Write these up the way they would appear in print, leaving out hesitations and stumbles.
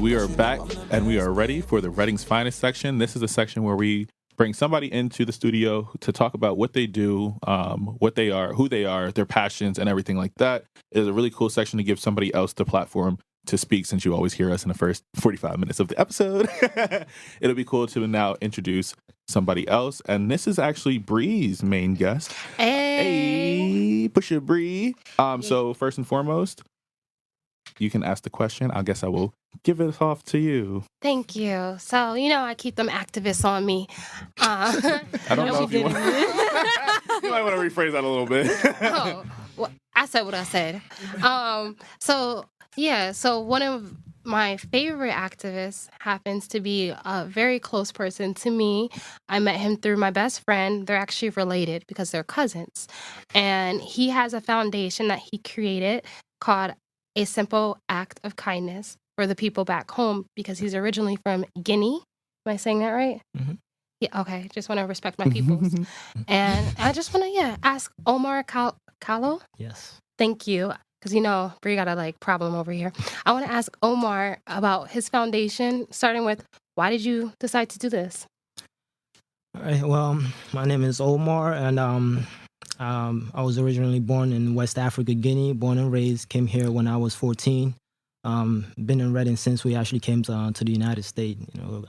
we are back and we are ready for the Reading's Finest section. This is a section where we bring somebody into the studio to talk about what they do, what they are, who they are, their passions, and everything like that. It is a really cool section to give somebody else the platform to speak, since you always hear us in the first 45 minutes of the episode. It'll be cool to now introduce somebody else. And this is actually Bree's main guest. Hey, Pusha Bree. So first and foremost, you can ask the question. I guess I will give it off to you. Thank you. So, I keep them activists on me. I don't know if you want you might want to rephrase that a little bit. Well, I said what I said. So one of my favorite activists happens to be a very close person to me. I met him through my best friend. They're actually related because they're cousins. And he has a foundation that he created called A Simple Act of Kindness for the people back home, because he's originally from Guinea. Am I saying that right? Mm-hmm. Yeah, okay. Just want to respect my peoples. And I just want to, ask Omar Kallo. Yes. Thank you. Because, Bree got a problem over here. I want to ask Omar about his foundation, starting with, why did you decide to do this? All right. Well, my name is Omar, and I was originally born in West Africa, Guinea, born and raised, came here when I was 14. Been in Reading since we actually came to the United States.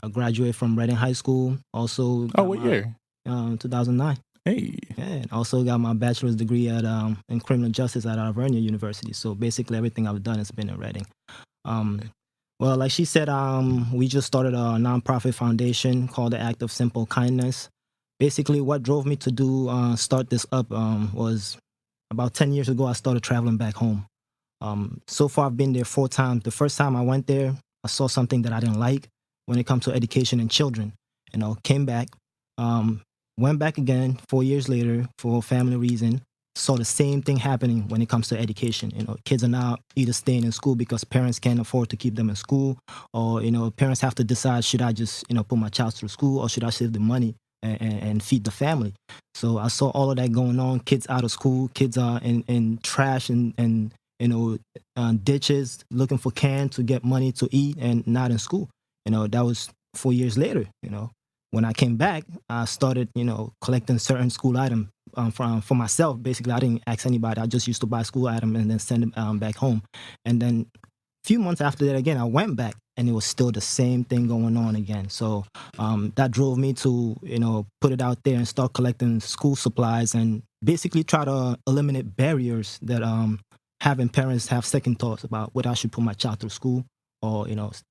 I graduated from Reading High School. Also, what year? 2009. Hey. Yeah, and also got my bachelor's degree at in criminal justice at Alvernia University. So basically, everything I've done has been in Reading. Well, like she said, we just started a nonprofit foundation called the Act of Simple Kindness. Basically, what drove me to start this up was about 10 years ago, I started traveling back home. So far, I've been there 4 times. The first time I went there, I saw something that I didn't like when it comes to education and children. Came back, went back again 4 years later for a family reason, saw the same thing happening when it comes to education. Kids are now either staying in school because parents can't afford to keep them in school, or, parents have to decide, should I just, put my child through school, or should I save the money and feed the family? So I saw all of that going on. Kids out of school, kids are in trash and ditches looking for cans to get money to eat and not in school. That was 4 years later. When I came back, I started, collecting certain school items for myself. Basically, I didn't ask anybody. I just used to buy school items and then send them back home. And then a few months after that, again, I went back, and it was still the same thing going on again. So that drove me to, put it out there and start collecting school supplies and basically try to eliminate barriers that having parents have second thoughts about whether I should put my child through school or,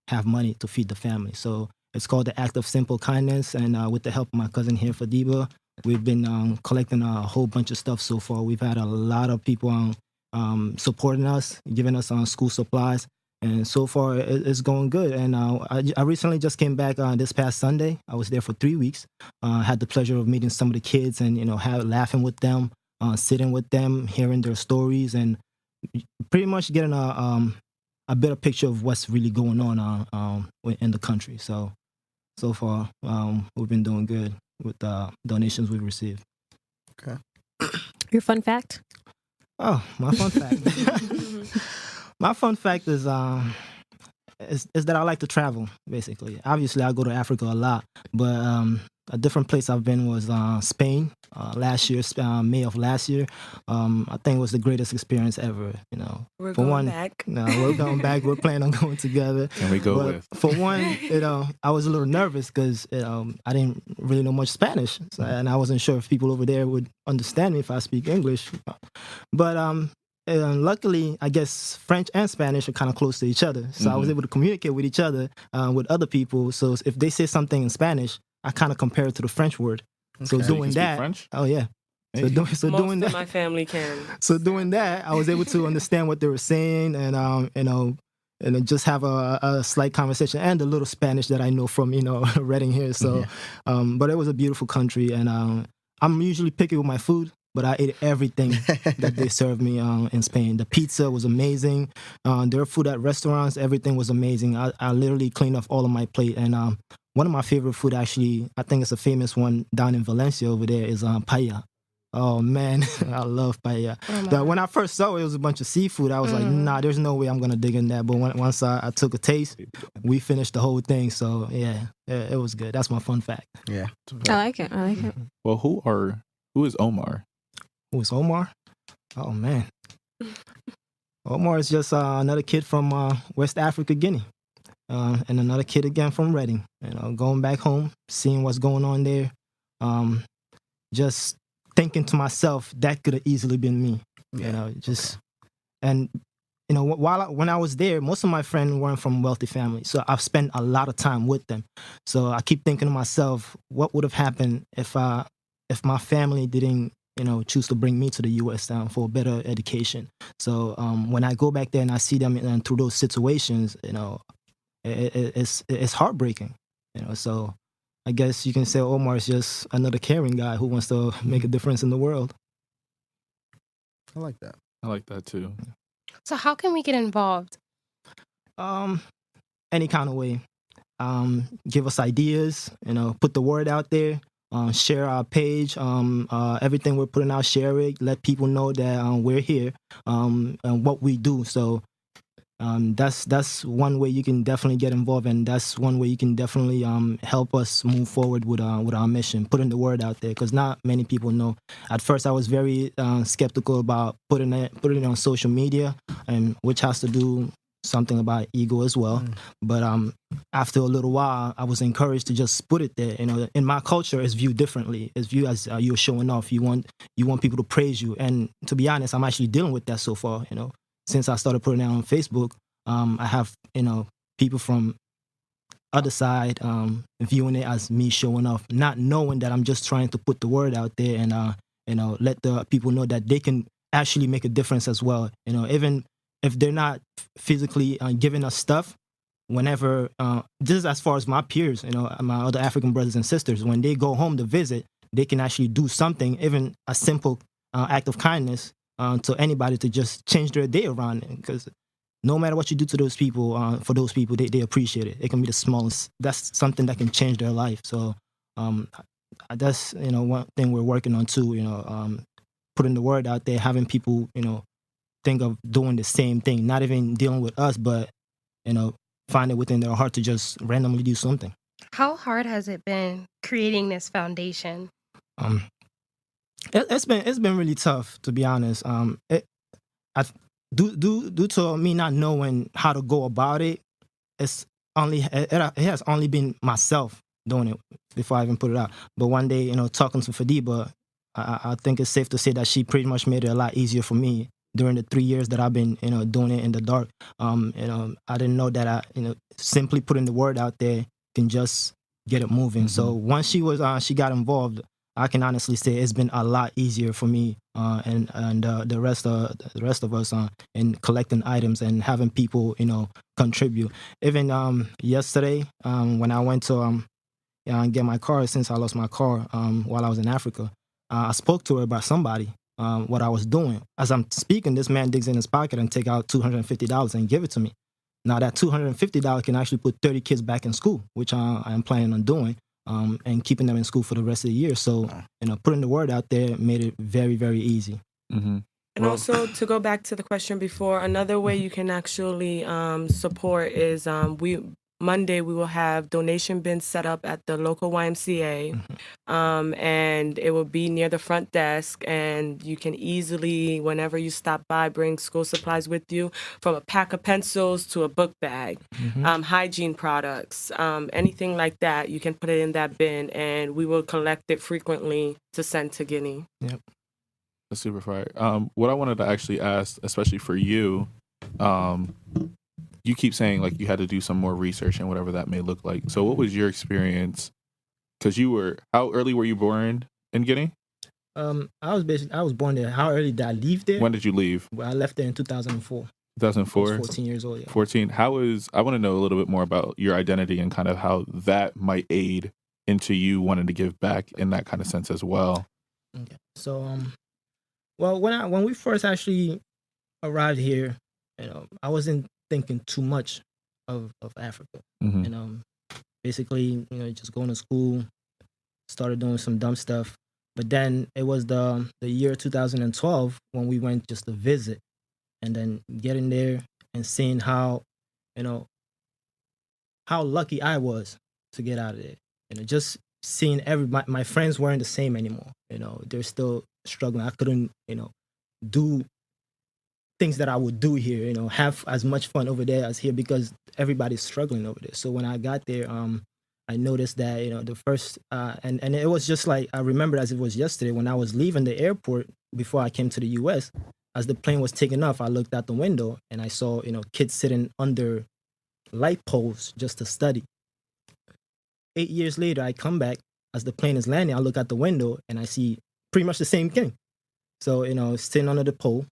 have money to feed the family. So it's called the Act of Simple Kindness, and with the help of my cousin here, Fadiba, we've been collecting a whole bunch of stuff so far. We've had a lot of people supporting us, giving us school supplies, and so far it's going good. And I recently just came back this past Sunday. I was there for 3 weeks. Had the pleasure of meeting some of the kids and, laughing with them, sitting with them, hearing their stories, and pretty much getting a better picture of what's really going on in the country. So far, we've been doing good with the donations we've received. Okay. Your fun fact? Oh, my fun fact. My fun fact is that I like to travel, basically. Obviously, I go to Africa a lot, but a different place I've been was Spain last year, May of last year. I think it was the greatest experience ever. We're going back. No, we're going back. We're planning on going together. Can we go with? For one, I was a little nervous because I didn't really know much Spanish, and I wasn't sure if people over there would understand me if I speak English. But luckily, I guess French and Spanish are kind of close to each other, so I was able to communicate with each other, with other people. So if they say something in Spanish, I kind of compare it to the French word. Okay. So doing that, French? Oh yeah. Hey. Most doing that, my family can. So doing that, I was able to understand what they were saying, and just have a slight conversation and a little Spanish that I know from Reading here. So, but it was a beautiful country, and I'm usually picky with my food, but I ate everything that they served me in Spain. The pizza was amazing. Their food at restaurants, everything was amazing. I literally cleaned off all of my plate, and one of my favorite food, actually, I think it's a famous one down in Valencia over there, is paella. Oh man, I love paella. But when I first saw it, it was a bunch of seafood. I was like, nah, there's no way I'm gonna dig in that. But once I took a taste, we finished the whole thing. So yeah, it was good. That's my fun fact. Yeah, I like it. Well, who is Omar? Who is Omar? Oh man, Omar is just another kid from West Africa, Guinea, and another kid again from Reading. Going back home, seeing what's going on there, just thinking to myself that could have easily been me. And when I was there, most of my friends weren't from wealthy families, so I've spent a lot of time with them. So I keep thinking to myself, what would have happened if my family didn't choose to bring me to the U.S. For a better education. So when I go back there and I see them and through those situations, it's heartbreaking. So I guess you can say Omar is just another caring guy who wants to make a difference in the world. I like that. I like that too. So how can we get involved? Any kind of way. Give us ideas, put the word out there, share our page, everything we're putting out, share it, let people know that we're here, and what we do. So that's one way you can definitely get involved, and that's one way you can definitely help us move forward with our mission, putting the word out there, because not many people know. At first, I was very skeptical about putting it on social media, and which has to do something about ego as well. But after a little while, I was encouraged to just put it there. In my culture, it's viewed differently. It's viewed as you're showing off. You want people to praise you, and to be honest, I'm actually dealing with that so far. Since I started putting it on Facebook, I have, people from other side viewing it as me showing off, not knowing that I'm just trying to put the word out there and, let the people know that they can actually make a difference as well. Even if they're not physically giving us stuff, whenever, this is as far as my peers, my other African brothers and sisters, when they go home to visit, they can actually do something, even a simple act of kindness, to anybody to just change their day around. Because no matter what you do to those people, for those people, they appreciate it. It can be the smallest. That's something that can change their life. So that's one thing we're working on too. Putting the word out there, having people think of doing the same thing, not even dealing with us, but find it within their heart to just randomly do something. How hard has it been creating this foundation? It's been really tough, to be honest. Due to me not knowing how to go about it, it has only been myself doing it before I even put it out. But one day, talking to Fadiba, I think it's safe to say that she pretty much made it a lot easier for me during the 3 years that I've been, doing it in the dark. I didn't know that simply putting the word out there can just get it moving. So once she got involved, I can honestly say it's been a lot easier for me and the rest of us in collecting items and having people contribute. Even yesterday when I went to get my car, since I lost my car while I was in Africa, I spoke to her about somebody, what I was doing. As I'm speaking, this man digs in his pocket and take out $250 and give it to me. Now that $250 can actually put 30 kids back in school, which I am planning on doing. And keeping them in school for the rest of the year. So, putting the word out there made it very, very easy. And also, to go back to the question before, another way you can actually support is Monday we will have donation bins set up at the local YMCA, and it will be near the front desk, and you can easily, whenever you stop by, bring school supplies with you, from a pack of pencils to a book bag, hygiene products, anything like that. You can put it in that bin, and we will collect it frequently to send to Guinea. Yep. That's super fire. What I wanted to actually ask, especially for you, you keep saying like you had to do some more research and whatever that may look like. So what was your experience? Because how early were you born in Guinea? I was born there. How early did I leave there? When did you leave? Well, I left there in 2004. 2004? I was 14 years old, yeah. 14. I want to know a little bit more about your identity and kind of how that might aid into you wanting to give back in that kind of sense as well. Okay. So, well, when we first actually arrived here, I wasn't thinking too much of Africa. Basically, just going to school, started doing some dumb stuff. But then it was the year 2012 when we went just to visit, and then getting there and seeing how, you know, how lucky I was to get out of there. You know, just seeing my friends weren't the same anymore. You know, they're still struggling. I couldn't, you know, do things that I would do here, you know, have as much fun over there as here because everybody's struggling over there. So when I got there, I noticed that, you know, the first, and it was just like, I remember as it was yesterday when I was leaving the airport before I came to the US, as the plane was taking off, I looked out the window and I saw, you know, kids sitting under light poles just to study. 8 years later, I come back as the plane is landing, I look out the window and I see pretty much the same thing. So, you know, sitting under the pole,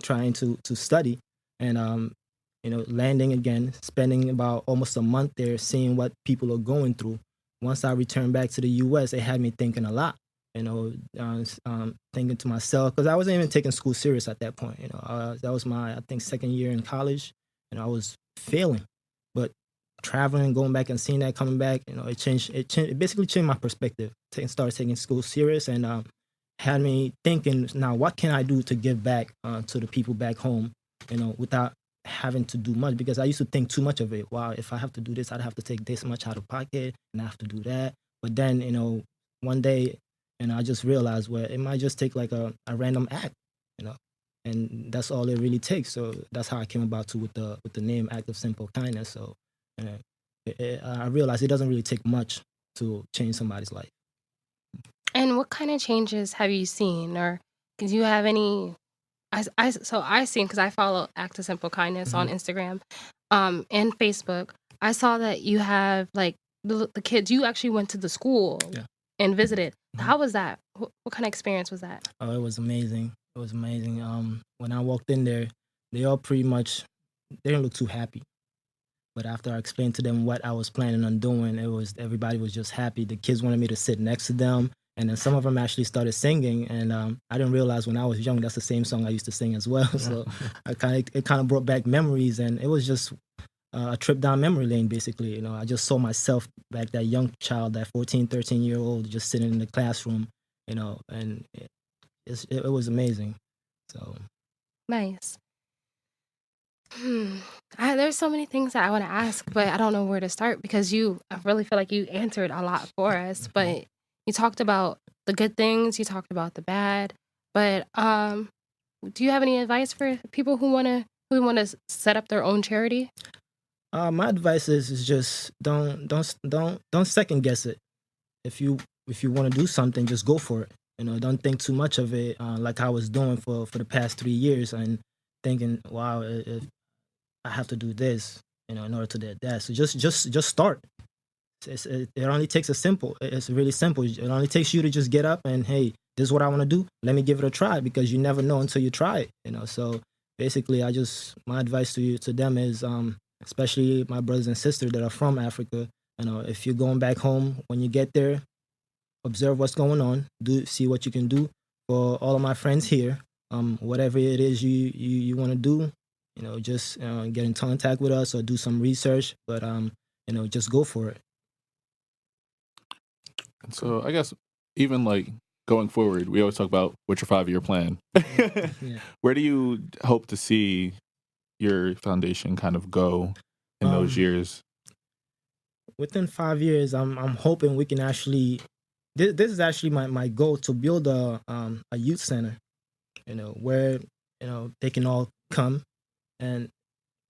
trying to study, and you know, landing again, spending about almost a month there, seeing what people are going through. Once I returned back to the U.S., it had me thinking a lot. You know, thinking to myself, because I wasn't even taking school serious at that point. You know, that was my, I think, second year in college, and I was failing. But traveling, going back and seeing that, coming back, you know, it changed. It basically changed my perspective. Started taking school serious, and had me thinking, now what can I do to give back to the people back home, you know, without having to do much, because I used to think too much of it. Wow, if I have to do this, I'd have to take this much out of pocket and I have to do that. But then, you know, one day, you know, I just realized, well, it might just take like a random act, you know, and that's all it really takes. So that's how I came about with the name Act of Simple Kindness. So you know, I realized it doesn't really take much to change somebody's life. And what kind of changes have you seen, or do you have any? So I seen, because I follow Act of Simple Kindness on Instagram, and Facebook. I saw that you have like the kids. You actually went to the school and visited. How was that? What kind of experience was that? Oh, it was amazing. It was amazing. When I walked in there, they all pretty much, they didn't look too happy. But after I explained to them what I was planning on doing, everybody was just happy. The kids wanted me to sit next to them. And then some of them actually started singing, and I didn't realize when I was young that's the same song I used to sing as well. So it kind of brought back memories, and it was just a trip down memory lane, basically. You know, I just saw myself back, that young child, that 14, 13-year-old, just sitting in the classroom, you know, and it was amazing. So Nice. There's so many things that I want to ask, but I don't know where to start because I really feel like you answered a lot for us, but you talked about the good things, you talked about the bad, but do you have any advice for people who want to set up their own charity? My advice is just don't second guess it. If you want to do something, just go for it. You know, don't think too much of it, like I was doing for the past 3 years, and thinking, wow, if I have to do this, you know, in order to do that. So just start. It only takes it's really simple. It only takes you to just get up and, hey, this is what I want to do. Let me give it a try, because you never know until you try it, you know. So basically, my advice to them is, especially my brothers and sisters that are from Africa, you know, if you're going back home, when you get there, observe what's going on, see what you can do. For all of my friends here, whatever it is you want to do, you know, just get in contact with us or do some research, but you know, just go for it. So I guess even like going forward, we always talk about what's your 5-year plan. Yeah. Where do you hope to see your foundation kind of go in those years? Within 5 years, I'm hoping we can actually. This is actually my goal, to build a youth center, you know, where, you know, they can all come, and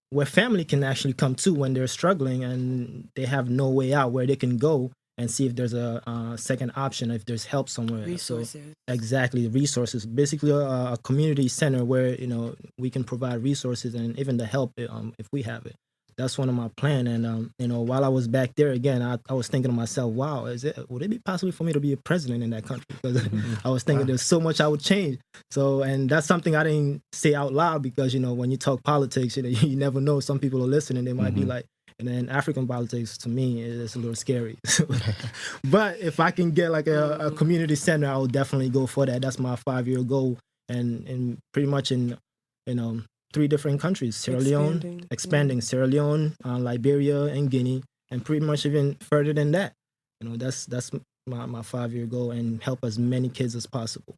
where family can actually come too when they're struggling and they have no way out, where they can go and see if there's a second option, if there's help somewhere. Resources. So, exactly, resources. Basically, a community center where, you know, we can provide resources and even the help if we have it. That's one of my plans. And you know, while I was back there again, I was thinking to myself, wow, would it be possible for me to be a president in that country? Because I was thinking there's so much I would change. So, and that's something I didn't say out loud, because, you know, when you talk politics, you know, you never know. Some people are listening. They might be like, and then African politics, to me, is a little scary. But if I can get like a community center, I will definitely go for that. That's my 5-year goal, and pretty much in, you know, 3 different countries: Sierra Leone, expanding Sierra Leone, Liberia, and Guinea, and pretty much even further than that. You know, that's my 5-year goal and help as many kids as possible.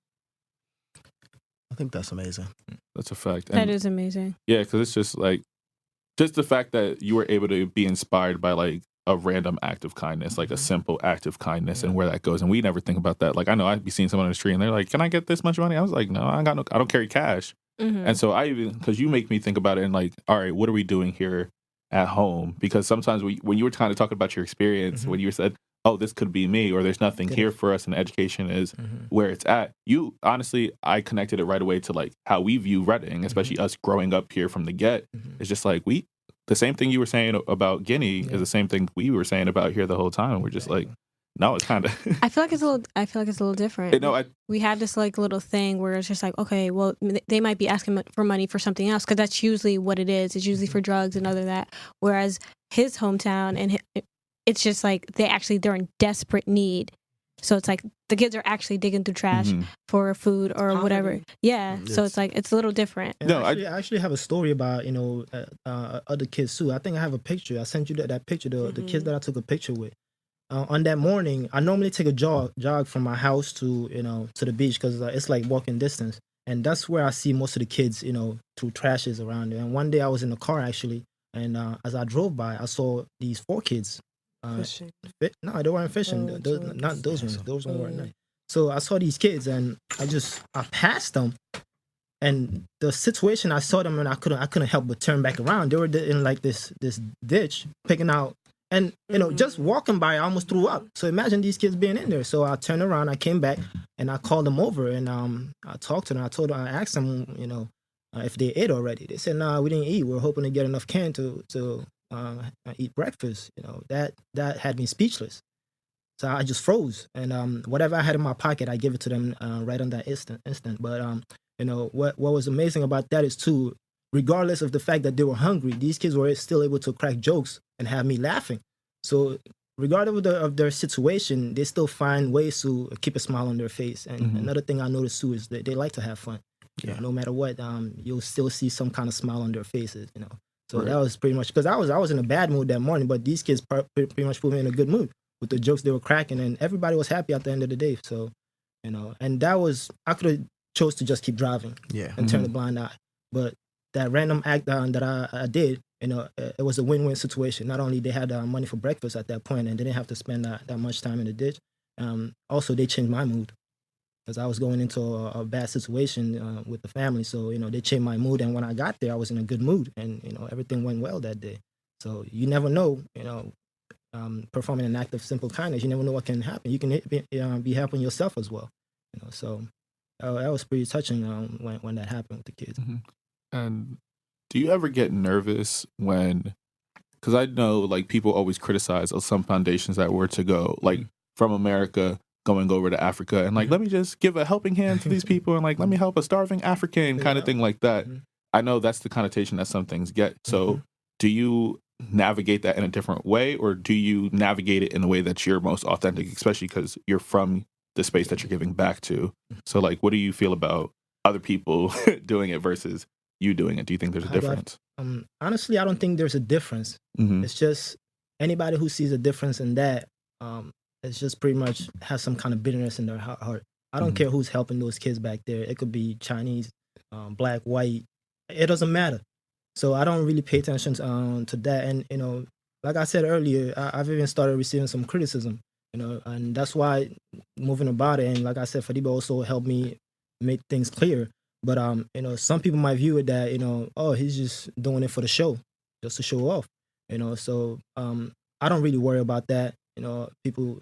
I think that's amazing. That's a fact. That is amazing. Yeah, because it's just like, just the fact that you were able to be inspired by like a random act of kindness, like a simple act of kindness, and where that goes. And we never think about that. Like, I know I'd be seeing someone on the street and they're like, "Can I get this much money?" I was like, "No, I don't carry cash." And so because you make me think about it and like, all right, what are we doing here at home? Because sometimes when you were kind of talking about your experience, when you said, "Oh, this could be me," or "There's nothing here for us," and education is where it's at. You honestly, I connected it right away to like how we view Reading, especially us growing up here from the get. It's just like the same thing you were saying about Guinea is the same thing we were saying about here the whole time. We're just like, no, it's kind of. I feel like it's a little different. No, we have this like little thing where it's just like, okay, well, they might be asking for money for something else because that's usually what it is. It's usually for drugs and other that. Whereas his hometown and it's just like they're in desperate need. So it's like the kids are actually digging through trash for food or whatever. Yeah. So it's like it's a little different. No, I actually have a story about other kids too. I think I have a picture. I sent you that picture. The kids that I took a picture with. On that morning, I normally take a jog from my house to the beach because it's like walking distance, and that's where I see most of the kids through trashes around there. And one day I was in the car actually, and as I drove by, I saw these 4 kids. Fishing. No, they weren't fishing. Not those ones. Those ones weren't nice. So I saw these kids, and I passed them, and the situation I saw them, and I couldn't help but turn back around. They were in like this ditch picking out. And, just walking by, I almost threw up. So imagine these kids being in there. So I turned around, I came back, and I called them over, and I talked to them. I asked them, if they ate already. They said, "Nah, we didn't eat. We're hoping to get enough can to eat breakfast." That had me speechless. So I just froze. And whatever I had in my pocket, I gave it to them right on that instant. But, what was amazing about that is, too, regardless of the fact that they were hungry, these kids were still able to crack jokes and have me laughing. So regardless of their situation, they still find ways to keep a smile on their face. And another thing I noticed too is that they like to have fun. No matter what, you'll still see some kind of smile on their faces. So that was pretty much because I was in a bad mood that morning, but these kids pretty much put me in a good mood with the jokes they were cracking, and everybody was happy at the end of the day. So and that was, I could have chose to just keep driving and turn a blind eye, but that random act that I did, it was a win-win situation. Not only they had money for breakfast at that point, and they didn't have to spend that much time in the ditch. Also, they changed my mood because I was going into a bad situation with the family. So they changed my mood, and when I got there, I was in a good mood, and everything went well that day. So you never know, performing an act of simple kindness, you never know what can happen. You can be helping yourself as well. So that was pretty touching when that happened with the kids. And do you ever get nervous because I know like people always criticize some foundations that were to go like from America going over to Africa and like, let me just give a helping hand to these people and like, let me help a starving African kind of thing like that. I know that's the connotation that some things get. So do you navigate that in a different way, or do you navigate it in the way that you're most authentic, especially because you're from the space that you're giving back to? So like, what do you feel about other people doing it versus you doing it? Do you think there's a difference? Honestly, I don't think there's a difference. It's just anybody who sees a difference in that, it's just pretty much has some kind of bitterness in their heart. I don't care who's helping those kids back there. It could be Chinese, black, white. It doesn't matter. So I don't really pay attention to that. And, like I said earlier, I've even started receiving some criticism, and that's why moving about it. And like I said, Fadiba also helped me make things clear. But, some people might view it that, oh, he's just doing it for the show, just to show off, So I don't really worry about that, people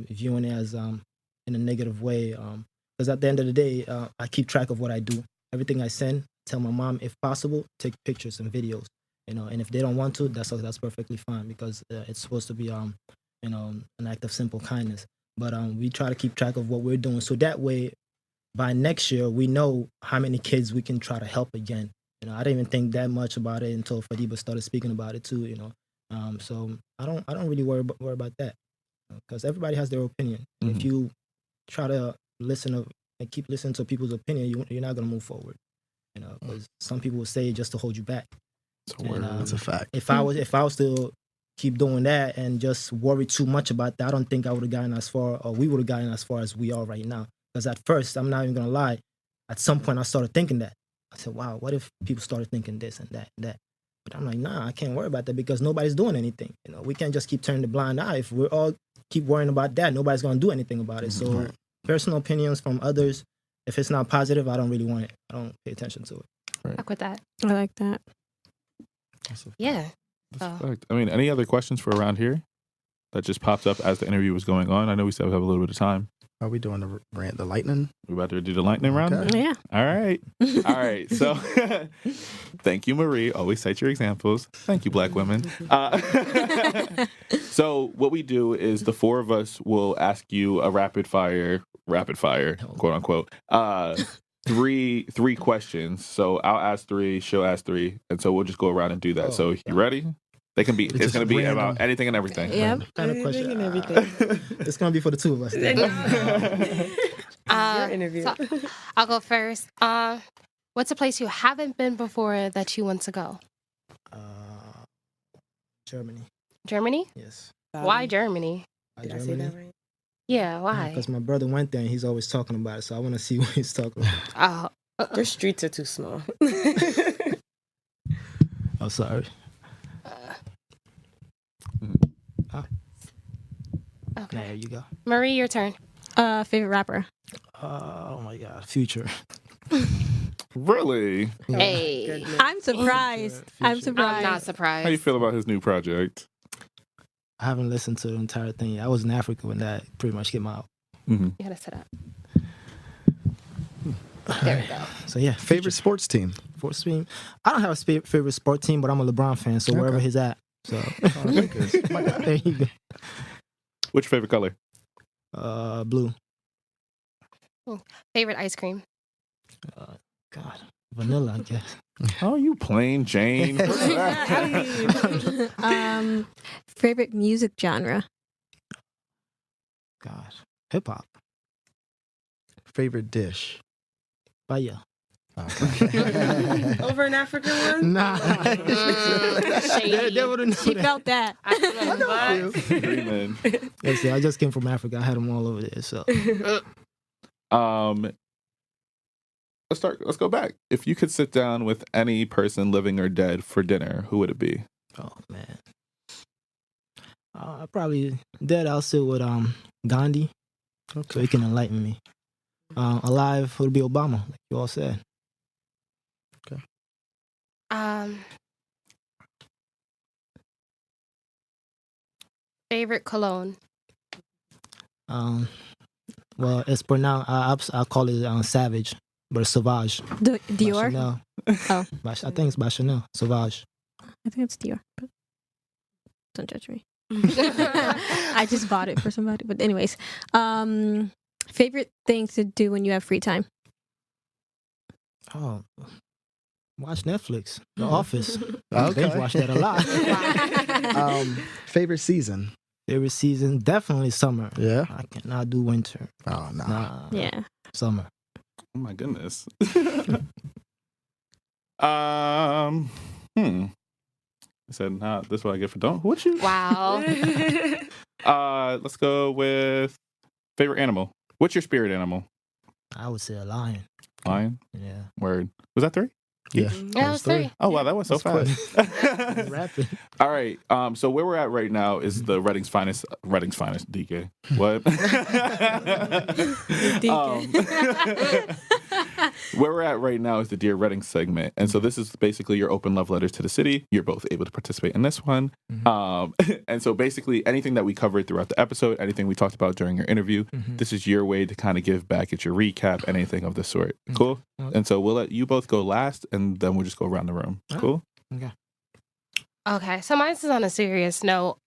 viewing it as in a negative way. Because at the end of the day, I keep track of what I do. Everything I send, tell my mom, if possible, take pictures and videos, And if they don't want to, that's perfectly fine because it's supposed to be, an act of simple kindness. But we try to keep track of what we're doing. So that way, by next year, we know how many kids we can try to help again. I didn't even think that much about it until Fadiba started speaking about it too. So I don't really worry about that because everybody has their opinion. If you try to listen and keep listening to people's opinion, you're not gonna move forward. Because some people will say it just to hold you back. That's a fact. If I was to keep doing that and just worry too much about that, I don't think I would have gotten as far, or we would have gotten as far as we are right now. Because at first, I'm not even gonna lie, at some point I started thinking that. I said, wow, what if people started thinking this and that and that? But I'm like, nah, I can't worry about that because nobody's doing anything. We can't just keep turning the blind eye. If we're all keep worrying about that, nobody's gonna do anything about it. So personal opinions from others, if it's not positive, I don't really want it. I don't pay attention to it. Right. Fuck with that. I like that. Yeah. I mean, any other questions for around here that just popped up as the interview was going on? I know we still have a little bit of time. Are we doing the lightning? We about to do the lightning round? Okay. Yeah. All right. All right. So thank you, Marie. Always cite your examples. Thank you, Black women. So what we do is the four of us will ask you a rapid fire, quote unquote, three questions. So I'll ask three, she'll ask three. And so we'll just go around and do that. So you ready? They can be. It's going to be about anything and everything. Yep. Kind of question. And everything. It's gonna be for the two of us. Your interview. So I'll go first. What's a place you haven't been before that you want to go? Germany. Germany? Yes. Why Germany? Did I say that right? Yeah, why? Because my brother went there and he's always talking about it, so I want to see what he's talking about. Their streets are too small. I'm sorry. Okay. There you go. Marie, your turn. Favorite rapper? Oh my God, Future. Really? Hey. Goodness. I'm surprised. I'm surprised. I'm not surprised. How you feel about his new project? I haven't listened to the entire thing yet. I was in Africa when that pretty much came out. Mm-hmm. You gotta sit up. There we go. So yeah, Favorite sports team? sports team. I don't have a favorite sport team, but I'm a LeBron fan, so wherever he's at. So there you go. What's your favorite color? Blue. Favorite ice cream? God, vanilla, I guess. Oh, you plain Jane. Favorite music genre? God, hip hop. Favorite dish? Paella. Okay. Over an African one? Nah. They wouldn't know She that. felt that. Dreaming. Listen, I just came from Africa. I had them all over there. So Let's go back. If you could sit down with any person living or dead for dinner, who would it be? oh man. Probably dead. I'll sit with Gandhi, so he can enlighten me. Alive would be Obama, like you all said. Favorite cologne? Well, it's pronounced. I'll call it Savage, but it's Sauvage. Dior? Chanel. Oh. I think it's by Chanel. Sauvage. I think it's Dior. But don't judge me. I just bought it for somebody. But anyways, favorite things to do when you have free time? Oh, watch Netflix. The Office. Okay. Binge watch that a lot. Favorite season? Favorite season, definitely summer. Yeah. I cannot do winter. Oh no. Nah. Yeah. Summer. Oh my goodness. I said, nah, this is what I get for don't. What you? Wow. Let's go with favorite animal. What's your spirit animal? I would say a lion. Lion? Yeah. Word. Was that 3? Yeah. Yeah, it was 3. Oh, wow, that went so That's fast. Rapid. All right. So where we're at right now is the Reading's finest, DK. What? Where we're at right now is the Dear Reading segment. And so this is basically your open love letters to the city. You're both able to participate in this one. And so basically anything that we covered throughout the episode, anything we talked about during your interview, this is your way to kind of give back at your recap, anything of the sort. Cool? And so we'll let you both go last, and then we'll just go around the room. Cool? Okay. Okay, so mine is on a serious note.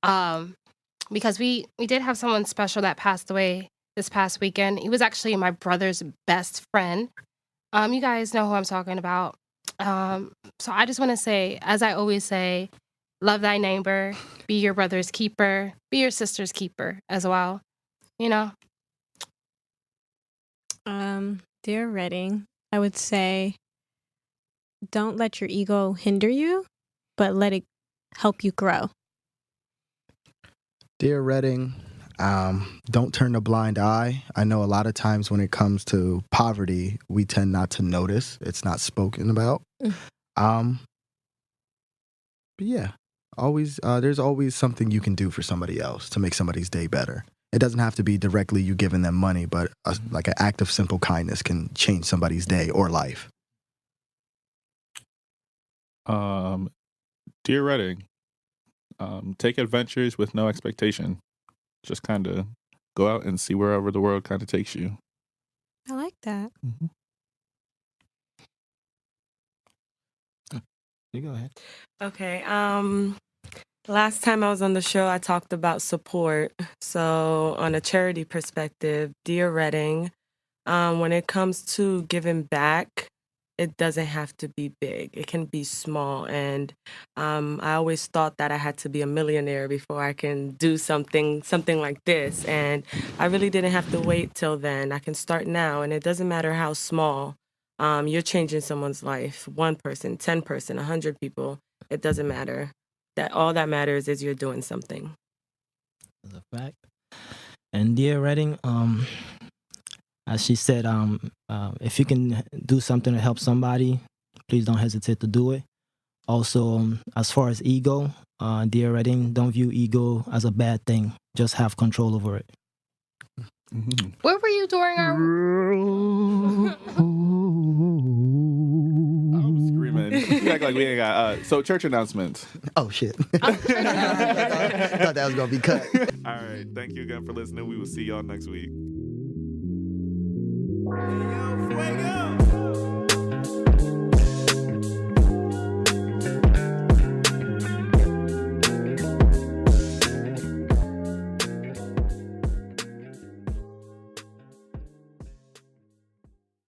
Because we did have someone special that passed away this past weekend. He was actually my brother's best friend. You guys know who I'm talking about. So I just want to say, as I always say, love thy neighbor, be your brother's keeper, be your sister's keeper as well. You know? Dear Reading, I would say don't let your ego hinder you, but let it help you grow. Dear Reading, don't turn a blind eye. I know a lot of times when it comes to poverty, we tend not to notice. It's not spoken about. But yeah, always there's always something you can do for somebody else to make somebody's day better. It doesn't have to be directly you giving them money, but like an act of simple kindness can change somebody's day or life. Dear Reading, take adventures with no expectation. Just kind of go out and see wherever the world kind of takes you. I like that. Mm-hmm. You go ahead. Okay. Last time I was on the show, I talked about support. So, on a charity perspective, Dear Reading, when it comes to giving back, it doesn't have to be big. It can be small. And I always thought that I had to be a millionaire before I can do something like this. And I really didn't have to wait till then. I can start now, and it doesn't matter how small. You're changing someone's life. 1 person, 10 person, 100 people. It doesn't matter. That all that matters is you're doing something. That's a fact. And Dear Reading, as she said, if you can do something to help somebody, please don't hesitate to do it. Also, as far as ego, Dear Reading, don't view ego as a bad thing. Just have control over it. Mm-hmm. Where were you during our? I'm screaming. You act like we ain't got. So church announcements. Oh, shit. Thought that was going to be cut. All right. Thank you again for listening. We will see y'all next week. Fuego.